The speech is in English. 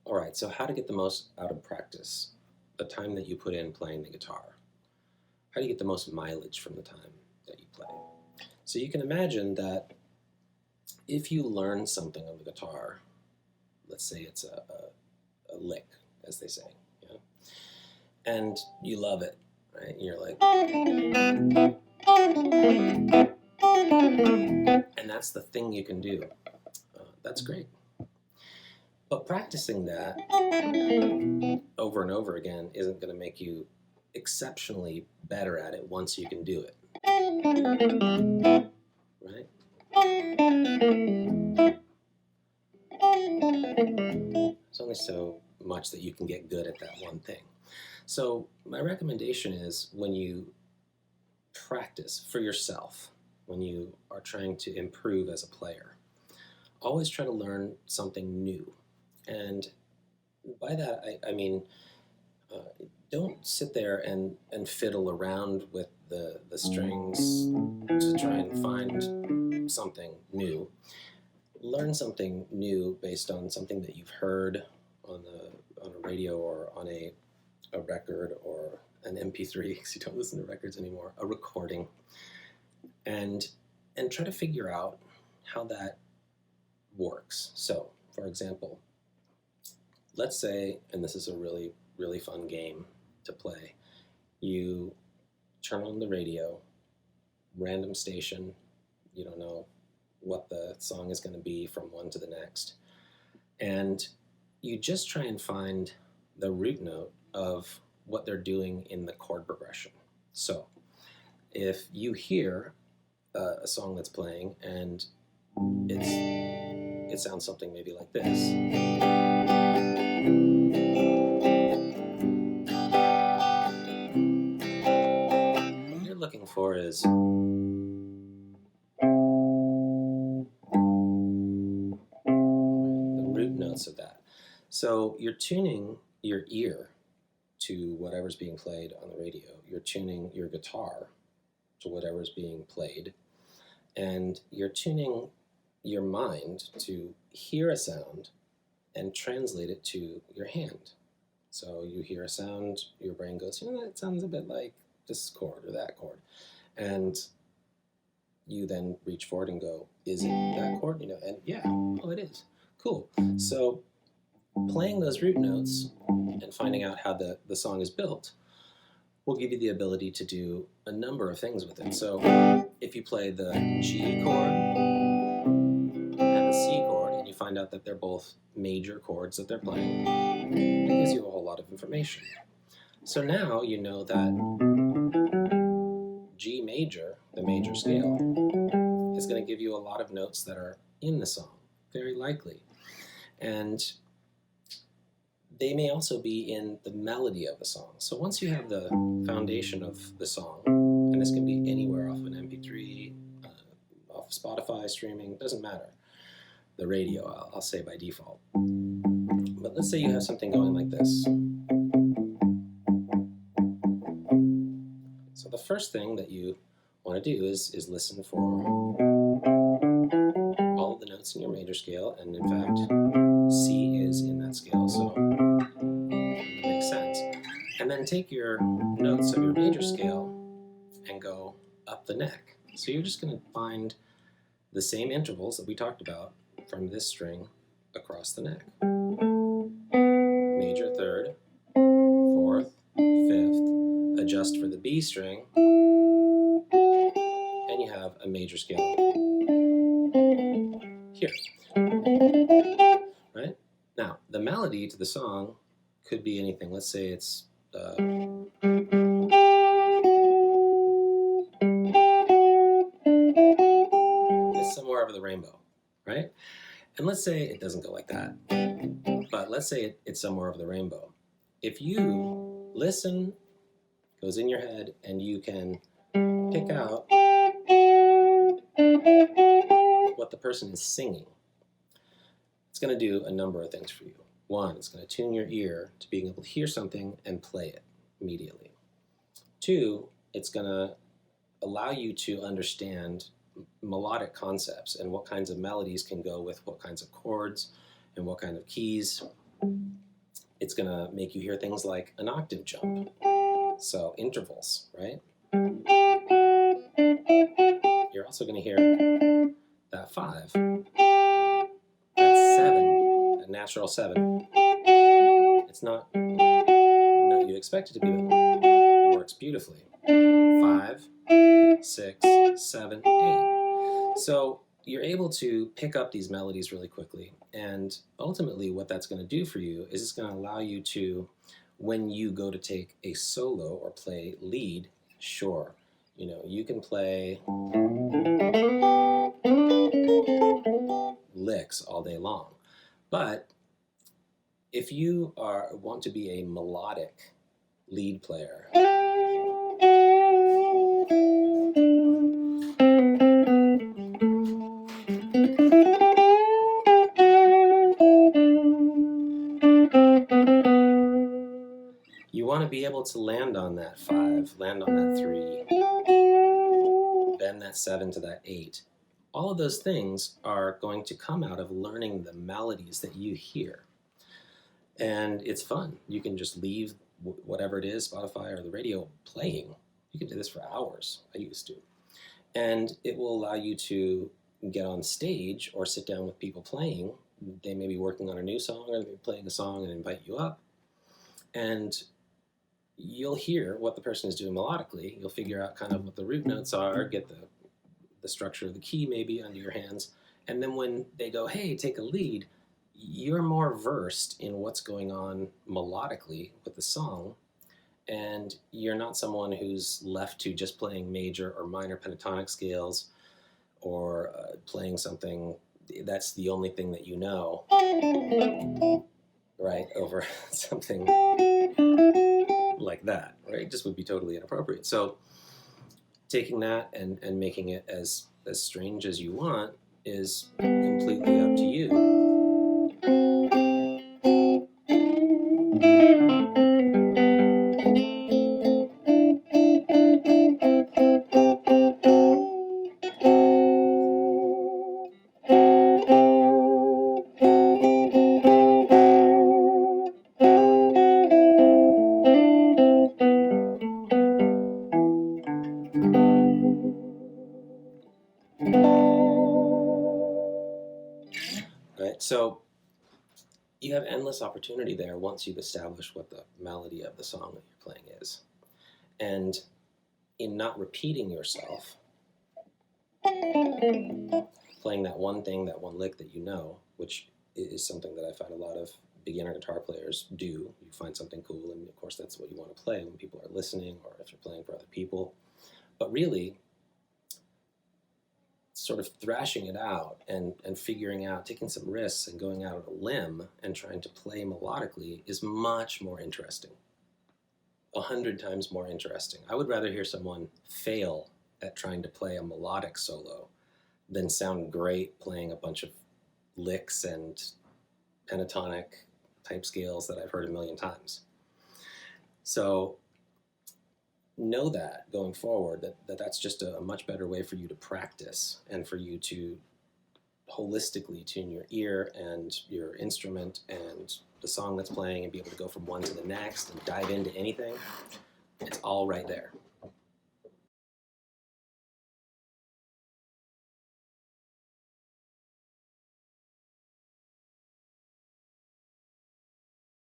All right, so how to get the most out of practice, the time that you put in playing the guitar. How do you get the most mileage from the time that you play? So you can imagine that if you learn something on the guitar, let's say it's a lick, as they say, you know, and you love it, right? You're like, and that's the thing you can do. That's great. But practicing that over and over again isn't going to make you exceptionally better at it once you can do it, right? There's only so much that you can get good at that one thing. So my recommendation is when you practice for yourself, when you are trying to improve as a player, always try to learn something new. And by that, I mean, don't sit there and fiddle around with the strings to try and find something new. Learn something new based on something that you've heard on a radio or on a record or an MP3, because you don't listen to records anymore, a recording, and try to figure out how that works. So, for example, let's say, and this is a really, really fun game to play, you turn on the radio, random station, you don't know what the song is going to be from one to the next, and you just try and find the root note of what they're doing in the chord progression. So if you hear a song that's playing and it sounds something maybe like this, what you're looking for is notes of that. So you're tuning your ear to whatever's being played on the radio. You're tuning your guitar to whatever's being played. And you're tuning your mind to hear a sound and translate it to your hand. So you hear a sound, your brain goes, that sounds a bit like this chord or that chord. And you then reach forward and go, is it that chord? And yeah, oh, it is. Cool. So playing those root notes and finding out how the song is built will give you the ability to do a number of things with it. So if you play the G chord and the C chord and you find out that they're both major chords that they're playing, it gives you a whole lot of information. So now you know that G major, the major scale, is going to give you a lot of notes that are in the song, very likely. And they may also be in the melody of a song. So once you have the foundation of the song, and this can be anywhere off an MP3, off Spotify streaming, doesn't matter. The radio, I'll say by default. But let's say you have something going like this. So the first thing that you want to do is listen for all of the notes in your major scale, and in fact, C is in that scale, so it makes sense. And then take your notes of your major scale and go up the neck. So you're just going to find the same intervals that we talked about from this string across the neck. Major third, fourth, fifth, adjust for the B string, and you have a major scale here. Right? Now, the melody to the song could be anything. Let's say it's it's Somewhere Over the Rainbow, right? And let's say it doesn't go like that, but let's say it's Somewhere Over the Rainbow. If you listen, goes in your head, and you can pick out what the person is singing, it's going to do a number of things for you. One, it's going to tune your ear to being able to hear something and play it immediately. Two, it's going to allow you to understand melodic concepts and what kinds of melodies can go with what kinds of chords and what kind of keys. It's going to make you hear things like an octave jump. So intervals, right? You're also going to hear that 5, that 7, that natural 7. It's not what you'd expect it to be, but it works beautifully. 5, 6, 7, 8. So you're able to pick up these melodies really quickly, and ultimately what that's going to do for you is it's going to allow you to, when you go to take a solo or play lead, sure, you know, you can play licks all day long, but if you want to be a melodic lead player, you want to be able to land on that 5, land on that 3, bend that 7 to that 8. All of those things are going to come out of learning the melodies that you hear. And it's fun. You can just leave whatever it is, Spotify or the radio, playing. You can do this for hours. I used to. And it will allow you to get on stage or sit down with people playing. They may be working on a new song, or they may be playing a song and invite you up. And you'll hear what the person is doing melodically. You'll figure out kind of what the root notes are, get the structure of the key maybe under your hands. And then when they go, hey, take a lead, you're more versed in what's going on melodically with the song, and you're not someone who's left to just playing major or minor pentatonic scales, or playing something that's the only thing that you know, right, over something like that, right? It just would be totally inappropriate. So taking that and making it as strange as you want is completely up to you. Right? So you have endless opportunity there once you've established what the melody of the song that you're playing is. And in not repeating yourself, playing that one thing, that one lick that you know, which is something that I find a lot of beginner guitar players do. You find something cool, and of course that's what you want to play when people are listening, or if you're playing for other people. But really, sort of thrashing it out and figuring out, taking some risks and going out on a limb and trying to play melodically is much more interesting. 100 times more interesting. I would rather hear someone fail at trying to play a melodic solo than sound great playing a bunch of licks and pentatonic type scales that I've heard a million times. So know that going forward, that's just a much better way for you to practice and for you to holistically tune your ear and your instrument and the song that's playing and be able to go from one to the next and dive into anything. It's all right there.